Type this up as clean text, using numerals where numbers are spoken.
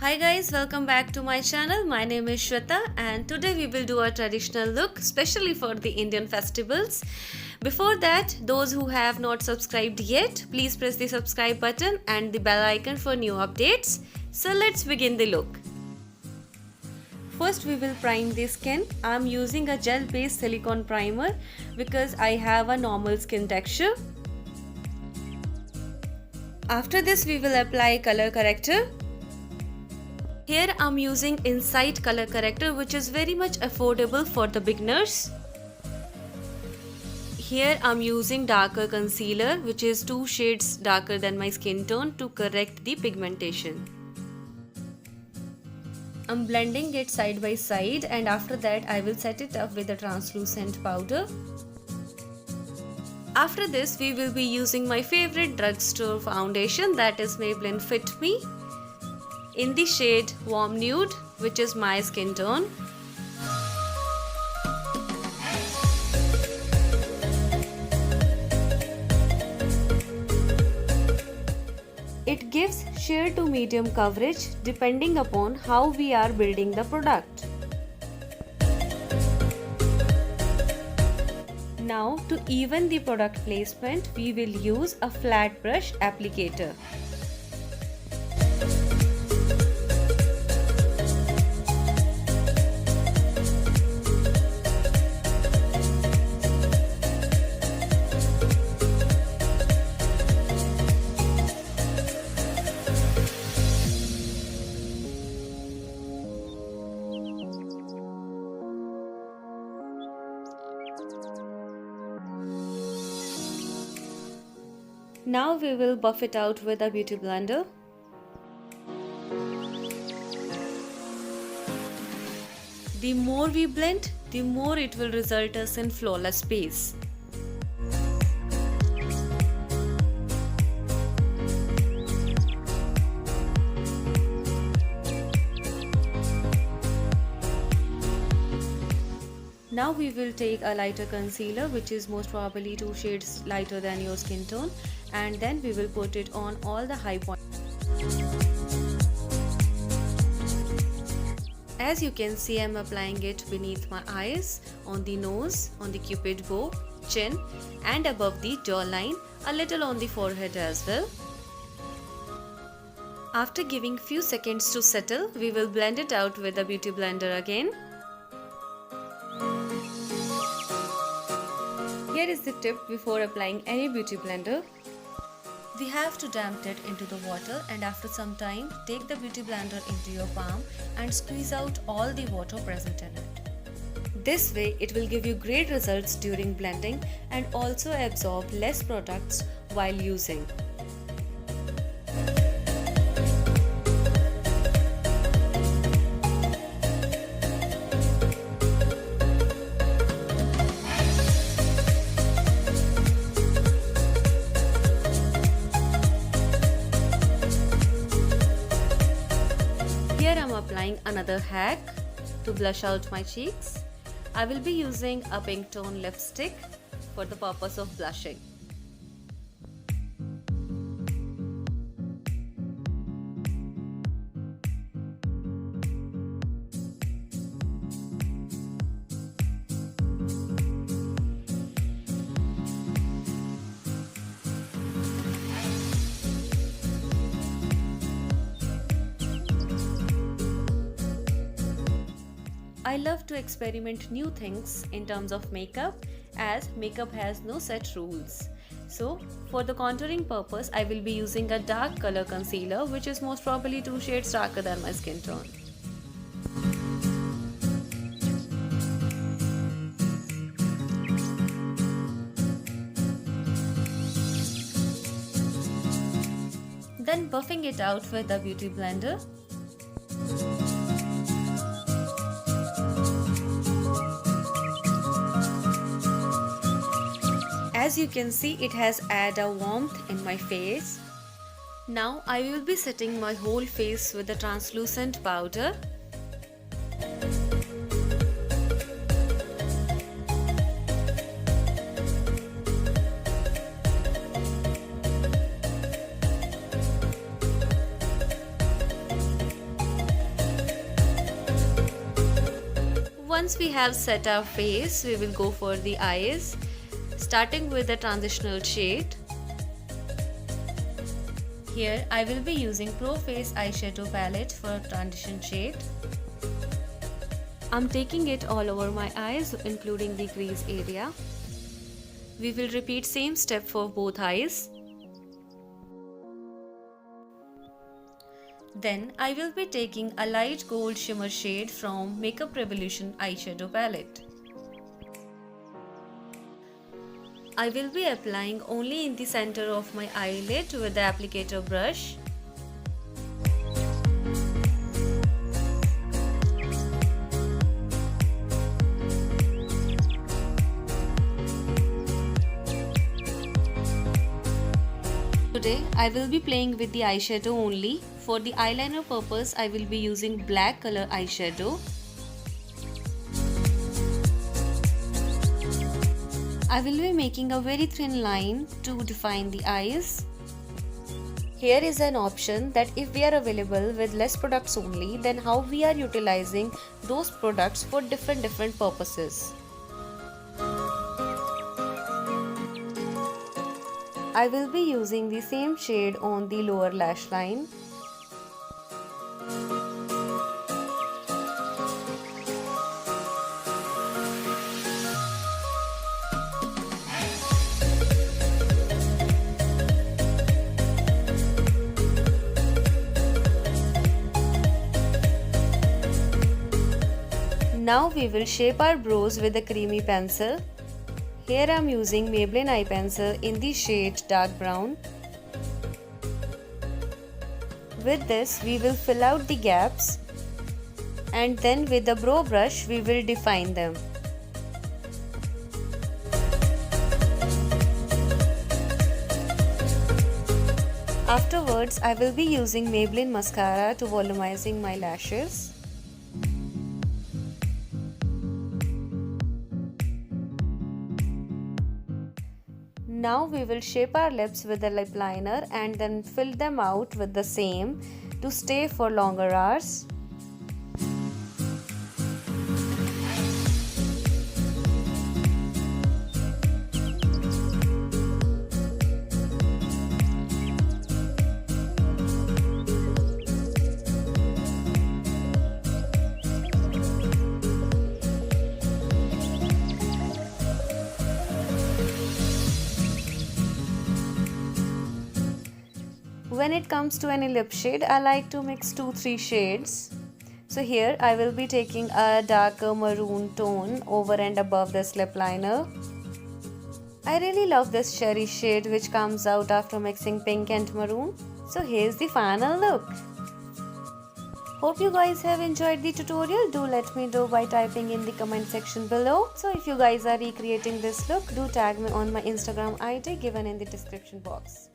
Hi guys, welcome back to my channel. My name is Shweta and today we will do a traditional look specially for the Indian festivals. Before that, those who have not subscribed yet, please press the subscribe button and the bell icon for new updates. So let's begin the look. First we will prime the skin. I am using a gel based silicone primer because I have a normal skin texture. After this we will apply color corrector. Here I am using Insight color corrector which is very much affordable for the beginners. Here I am using darker concealer which is 2 shades darker than my skin tone to correct the pigmentation. I am blending it side by side and after that I will set it up with a translucent powder. After this we will be using my favorite drugstore foundation, that is Maybelline Fit Me, in the shade Warm Nude, which is my skin tone. It gives sheer to medium coverage depending upon how we are building the product. Now to even the product placement, we will use a flat brush applicator. Now we will buff it out with a beauty blender. The more we blend, the more it will result us in flawless base. Now we will take a lighter concealer which is most probably 2 shades lighter than your skin tone, and then we will put it on all the high points. As you can see, I am applying it beneath my eyes, on the nose, on the cupid bow, chin and above the jawline, a little on the forehead as well. After giving few seconds to settle, we will blend it out with the beauty blender again. Here is the tip before applying any beauty blender. We have to dump it into the water and after some time take the beauty blender into your palm and squeeze out all the water present in it. This way it will give you great results during blending and also absorb less products while using. Here I am applying another hack to blush out my cheeks. I will be using a pink tone lipstick for the purpose of blushing. I love to experiment new things in terms of makeup, as makeup has no set rules. So for the contouring purpose, I will be using a dark color concealer which is most probably 2 shades darker than my skin tone. Then buffing it out with the beauty blender. As you can see, it has added a warmth in my face. Now I will be setting my whole face with a translucent powder. Once we have set our face, we will go for the eyes, starting with the transitional shade. Here I will be using Pro Face eyeshadow palette for transition shade. I'm taking it all over my eyes, including the crease area. We will repeat same step for both eyes. Then I will be taking a light gold shimmer shade from Makeup Revolution eyeshadow palette. I will be applying only in the center of my eyelid with the applicator brush. Today I will be playing with the eyeshadow only. For the eyeliner purpose, I will be using black color eyeshadow. I will be making a very thin line to define the eyes. Here is an option that if we are available with less products only, then how we are utilizing those products for different purposes. I will be using the same shade on the lower lash line. Now we will shape our brows with a creamy pencil. Here I am using Maybelline eye pencil in the shade dark brown. With this we will fill out the gaps, and then with the brow brush we will define them. Afterwards I will be using Maybelline mascara to volumizing my lashes. Now we will shape our lips with the lip liner and then fill them out with the same to stay for longer hours. When it comes to any lip shade, I like to mix 2-3 shades. So here I will be taking a darker maroon tone over and above this lip liner. I really love this cherry shade which comes out after mixing pink and maroon. So here's the final look. Hope you guys have enjoyed the tutorial. Do let me know by typing in the comment section below. So if you guys are recreating this look, do tag me on my Instagram ID given in the description box.